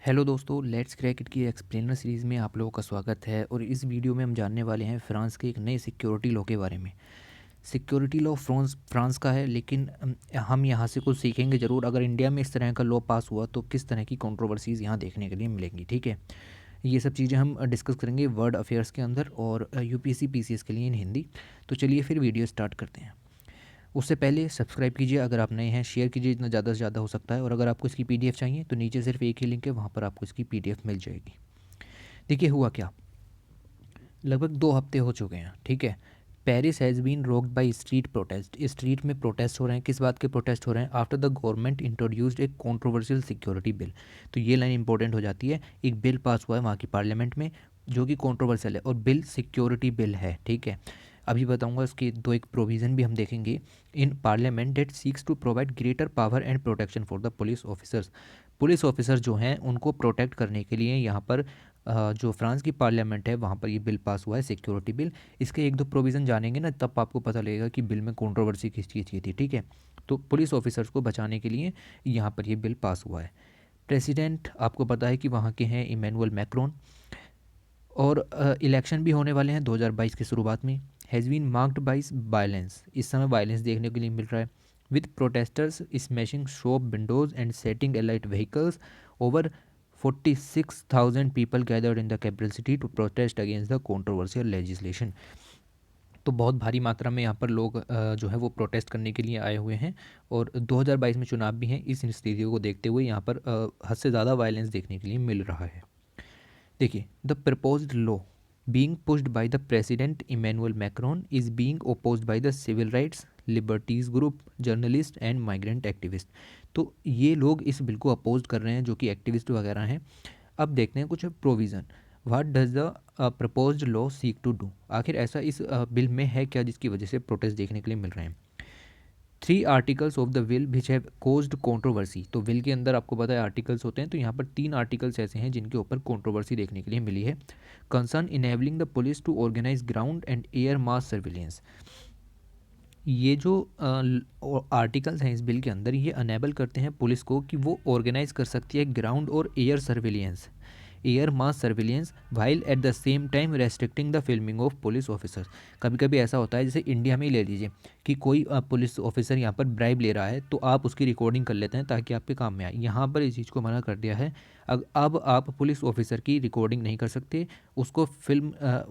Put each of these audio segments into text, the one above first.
Hello दोस्तों, let's crack it की explainer series में आप लोगों का स्वागत है। और इस वीडियो में हम जानने वाले हैं फ्रांस के एक नए सिक्योरिटी लॉ के बारे में। सिक्योरिटी लॉ फ्रांस फ्रांस का है, लेकिन हम यहाँ से कुछ सीखेंगे ज़रूर। अगर इंडिया में इस तरह का लॉ पास हुआ तो किस तरह की कंट्रोवर्सीज़ यहाँ देखने के लिए मिलेंगी। ठीक है, ये सब चीज़ें हम डिस्कस करेंगे वर्ल्ड अफेयर्स के अंदर और यूपीएससी पीसीएस के लिए इन हिंदी। तो चलिए फिर वीडियो स्टार्ट करते हैं। उससे पहले सब्सक्राइब कीजिए अगर आप नए हैं, शेयर कीजिए जितना ज़्यादा से ज़्यादा हो सकता है। और अगर आपको इसकी पीडीएफ चाहिए तो नीचे सिर्फ एक ही लिंक है, वहाँ पर आपको इसकी पीडीएफ मिल जाएगी। देखिए हुआ क्या, लगभग 2 हफ्ते हो चुके हैं। ठीक है, Paris has been rocked by street protest. Street में प्रोटेस्ट हो रहे हैं। किस बात के प्रोटेस्ट हो रहे हैं? आफ्टर द गवर्नमेंट इंट्रोड्यूस्ड एक कॉन्ट्रोवर्शियल सिक्योरिटी बिल। तो ये लाइन इंपॉर्टेंट हो जाती है। एक बिल पास हुआ है वहाँ की पार्लियामेंट में जो कि कॉन्ट्रोवर्शियल है, और बिल सिक्योरिटी बिल है। ठीक है, अभी बताऊंगा इसके दो एक प्रोविज़न भी हम देखेंगे। In parliament that seeks to provide greater power and protection for the police officers. Police officer जो हैं उनको प्रोटेक्ट करने के लिए यहाँ पर जो फ्रांस की पार्लियामेंट है वहाँ पर ये बिल पास हुआ है, सिक्योरिटी बिल। इसके एक दो प्रोविज़न जानेंगे ना, तब आपको पता लगेगा कि बिल में कंट्रोवर्सी किस चीज़ की थी। ठीक है, तो पुलिस ऑफिसर्स को बचाने के लिए यहाँ पर ये बिल पास हुआ है। प्रेसिडेंट आपको पता है कि वहाँ के हैं इमैनुअल मैक्रोन। और इलेक्शन भी होने वाले हैं 2022 की शुरुआत में। Has been marked by violence. इस समय वायलेंस देखने के लिए मिल रहा है, with protesters smashing shop windows and setting alight vehicles. Over 46,000 people gathered in the capital city to protest against the controversial legislation. तो बहुत भारी मात्रा में यहाँ पर लोग जो है वो प्रोटेस्ट करने के लिए आए हुए हैं। और 2022 में चुनाव भी हैं। इस स्थिति को देखते हुए यहाँ पर हद से ज़्यादा वायलेंस देखने के लिए मिल रहा है। देखिए, the proposed law being pushed by the president Emmanuel Macron is being opposed by the civil rights liberties group, journalist and migrant activist. तो ये लोग इस बिल को अपोज कर रहे हैं जो कि एक्टिविस्ट वगैरह हैं। अब देखते हैं कुछ provision. What does the proposed law seek to do. आखिर ऐसा इस बिल में है क्या जिसकी वजह से प्रोटेस्ट देखने के लिए मिल रहे हैं? 3 articles of the will which have caused controversy. तो विल के अंदर आपको पता है आर्टिकल्स होते हैं, तो यहाँ पर 3 आर्टिकल्स ऐसे हैं जिनके ऊपर कंट्रोवर्सी देखने के लिए मिली है। Concern enabling the police to organise ground and air mass surveillance. ये जो आर्टिकल्स हैं इस बिल के अंदर, ये अनेबल करते हैं पुलिस को कि वो ऑर्गेनाइज कर सकती है ग्राउंड और air surveillance, air mass surveillance, while at the same time restricting the filming of police officers. कभी कभी ऐसा होता है, जैसे इंडिया में ही ले लीजिए कि कोई पुलिस ऑफिसर यहाँ पर ब्राइब ले रहा है तो आप उसकी रिकॉर्डिंग कर लेते हैं ताकि आपके काम में आए। यहाँ पर इस चीज़ को मना कर दिया है। अब आप पुलिस ऑफिसर की रिकॉर्डिंग नहीं कर सकते, उसको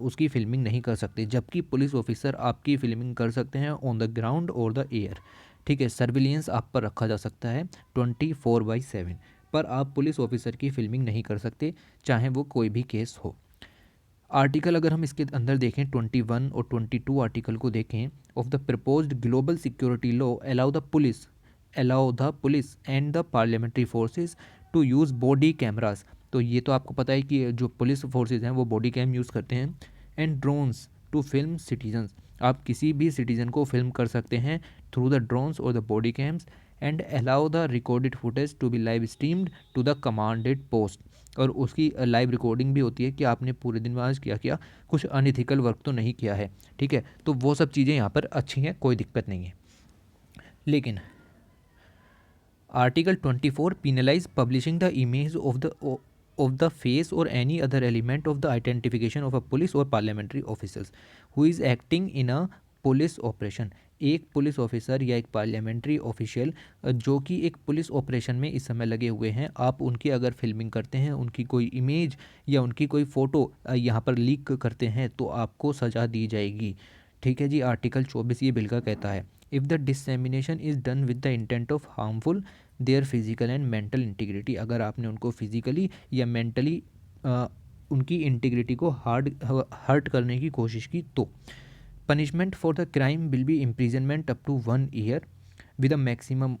उसकी फिल्मिंग नहीं कर सकते, जबकि पुलिस ऑफिसर आपकी फिल्मिंग कर सकते हैं ऑन द ग्राउंड और द एयर। ठीक है, सर्विलियंस आप पर रखा जा सकता है 24/7, पर आप पुलिस ऑफिसर की फिल्मिंग नहीं कर सकते, चाहे वो कोई भी केस हो। आर्टिकल अगर हम इसके अंदर देखें 21 और 22 आर्टिकल को देखें of the proposed global security law allow the police and the parliamentary forces to use body cameras. तो ये तो आपको पता है कि जो पुलिस फोर्सेज हैं वो बॉडी कैम यूज़ करते हैं। And drones to film citizens. आप किसी भी सिटीज़न को फिल्म कर सकते हैं थ्रू द ड्रोन्स और the body cams. And allow the recorded footage to be live streamed to the commanded post. और उसकी लाइव रिकॉर्डिंग भी होती है कि आपने पूरे दिन में आज क्या किया, कुछ अनइथिकल वर्क तो नहीं किया है। ठीक है, तो वो सब चीज़ें यहाँ पर अच्छी हैं, कोई दिक्कत नहीं है। लेकिन article 24 penalize publishing the image of the face or any other element of the identification of a police or parliamentary officials who is acting in a police operation. एक पुलिस ऑफिसर या एक पार्लियामेंट्री ऑफिशियल जो कि एक police operation में इस समय लगे हुए हैं, आप उनकी अगर फिल्मिंग करते हैं, उनकी कोई इमेज या उनकी कोई फ़ोटो यहाँ पर लीक करते हैं तो आपको सज़ा दी जाएगी। ठीक है जी, आर्टिकल 24 ये बिल का कहता है, if the dissemination is done with the intent of harmful their physical and mental integrity. अगर आपने उनको फिजिकली या मेंटली उनकी इंटीग्रिटी को हर्ट करने की कोशिश की तो punishment for the crime will be imprisonment up to 1 year with a maximum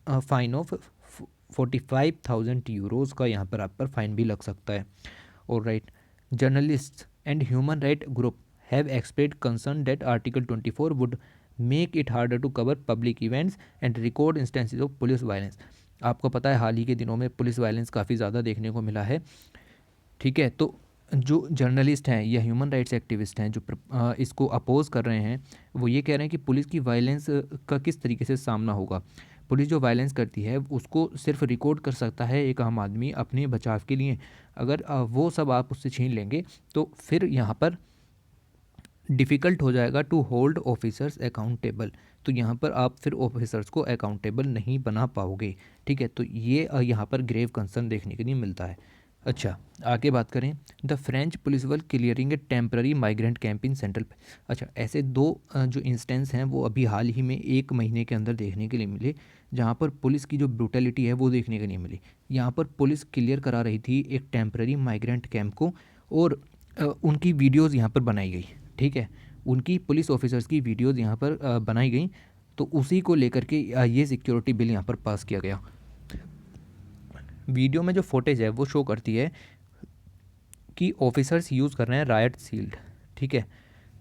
fine of 45,000 euros का यहाँ पर आप पर फाइन भी लग सकता है। और right, journalist and human right group have expressed concern that article 24 would make it harder to cover public events and record instances of police violence. आपको पता है हाल ही के दिनों में पुलिस वायलेंस काफ़ी ज़्यादा देखने को मिला है। ठीक है, तो जो जर्नलिस्ट हैं या ह्यूमन राइट्स एक्टिविस्ट हैं जो इसको अपोज कर रहे हैं, वो ये कह रहे हैं कि पुलिस की वायलेंस का किस तरीके से सामना होगा। पुलिस जो वायलेंस करती है उसको सिर्फ रिकॉर्ड कर सकता है एक आम आदमी अपने बचाव के लिए। अगर वो सब आप उससे छीन लेंगे तो फिर यहाँ पर डिफ़िकल्ट हो जाएगा टू होल्ड ऑफिसर्स अकाउंटेबल। तो यहाँ पर आप फिर ऑफिसर्स को अकाउंटेबल नहीं बना पाओगे। ठीक है, तो ये यहाँ पर ग्रेव कंसर्न देखने के लिए मिलता है। अच्छा, आगे बात करें, the French police were clearing A temporary migrant camp in central. अच्छा, ऐसे दो जो इंस्टेंस हैं वो अभी हाल ही में 1 महीने के अंदर देखने के लिए मिले, जहाँ पर पुलिस की जो ब्रूटलिटी है वो देखने के लिए मिली। यहाँ पर पुलिस क्लियर करा रही थी एक टेम्पररी माइग्रेंट कैंप को, और उनकी वीडियोज़ यहाँ पर बनाई गई। ठीक है, उनकी पुलिस ऑफिसर्स की वीडियोज़ यहाँ पर बनाई गई, तो उसी को लेकर के ये सिक्योरिटी बिल यहाँ पर पास किया गया। वीडियो में जो फुटेज है वो शो करती है कि ऑफिसर्स यूज़ कर रहे हैं रायट शील्ड। ठीक है,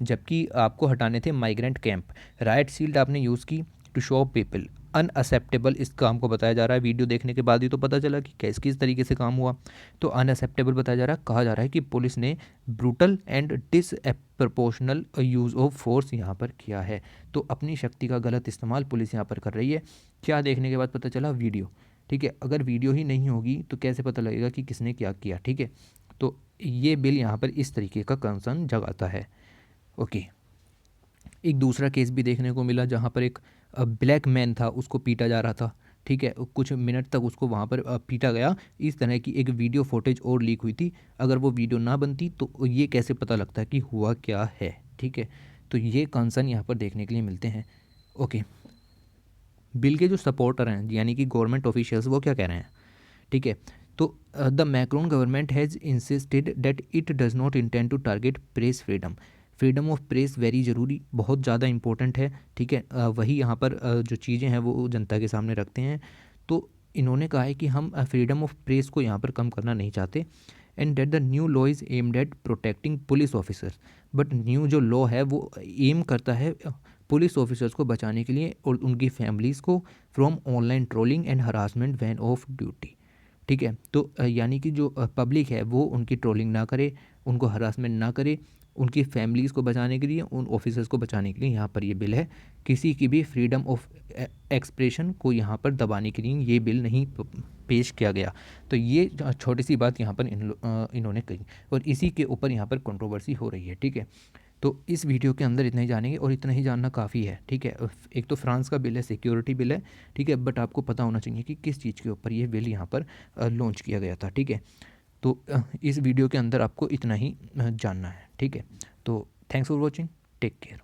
जबकि आपको हटाने थे माइग्रेंट कैंप। रायट शील्ड आपने यूज़ की टू शो पीपल अनअसेप्टेबल। इस काम को बताया जा रहा है, वीडियो देखने के बाद ही तो पता चला कि किस तरीके से काम हुआ। तो अनअसेप्टेबल बताया जा रहा है, कहा जा रहा है कि पुलिस ने brutal and disproportional use of force यहाँ पर किया है। तो अपनी शक्ति का गलत इस्तेमाल पुलिस यहाँ पर कर रही है। क्या देखने के बाद पता चला? वीडियो। ठीक है, अगर वीडियो ही नहीं होगी तो कैसे पता लगेगा कि किसने क्या किया? ठीक है, तो ये बिल यहाँ पर इस तरीके का कंसर्न जगाता है। ओके, एक दूसरा केस भी देखने को मिला जहाँ पर एक ब्लैक मैन था, उसको पीटा जा रहा था। ठीक है, कुछ मिनट तक उसको वहाँ पर पीटा गया। इस तरह की एक वीडियो फुटेज और लीक हुई थी। अगर वो वीडियो ना बनती तो ये कैसे पता लगता है कि हुआ क्या है? ठीक है, तो ये कंसर्न यहाँ पर देखने के लिए मिलते हैं। ओके, बिल के जो सपोर्टर हैं यानी कि गवर्नमेंट ऑफिशियल्स, वो क्या कह रहे हैं? ठीक है, तो the Macron government has insisted that it does not intend to target press freedom. Freedom of press very ज़रूरी, बहुत ज़्यादा इंपॉर्टेंट है। ठीक है, वही यहाँ पर जो चीज़ें हैं वो जनता के सामने रखते हैं। तो इन्होंने कहा है कि हम फ्रीडम ऑफ प्रेस को यहाँ पर कम करना नहीं चाहते, and that the new law is aimed at protecting police officers. But new जो लॉ है वो एम करता है पुलिस ऑफिसर्स को बचाने के लिए और उनकी फैमिलीज़ को from online trolling and harassment when off duty. ठीक है, तो यानी कि जो पब्लिक है वो उनकी ट्रोलिंग ना करे, उनको हरासमेंट ना करे, उनकी फैमिलीज़ को बचाने के लिए, उन ऑफिसर्स को बचाने के लिए यहाँ पर ये बिल है। किसी की भी फ्रीडम ऑफ एक्सप्रेशन को यहाँ पर दबाने के लिए ये बिल नहीं पेश किया गया। तो ये छोटी सी बात यहाँ पर इन्होंने कही, और इसी के ऊपर यहाँ पर कंट्रोवर्सी हो रही है। ठीक है, तो इस वीडियो के अंदर इतना ही जानेंगे, और इतना ही जानना काफ़ी है। ठीक है, एक तो फ्रांस का बिल है, सिक्योरिटी बिल है। ठीक है, बट आपको पता होना चाहिए कि किस चीज़ के ऊपर ये बिल यहाँ पर लॉन्च किया गया था। ठीक है, तो इस वीडियो के अंदर आपको इतना ही जानना है। ठीक है, तो thanks for watching, take care.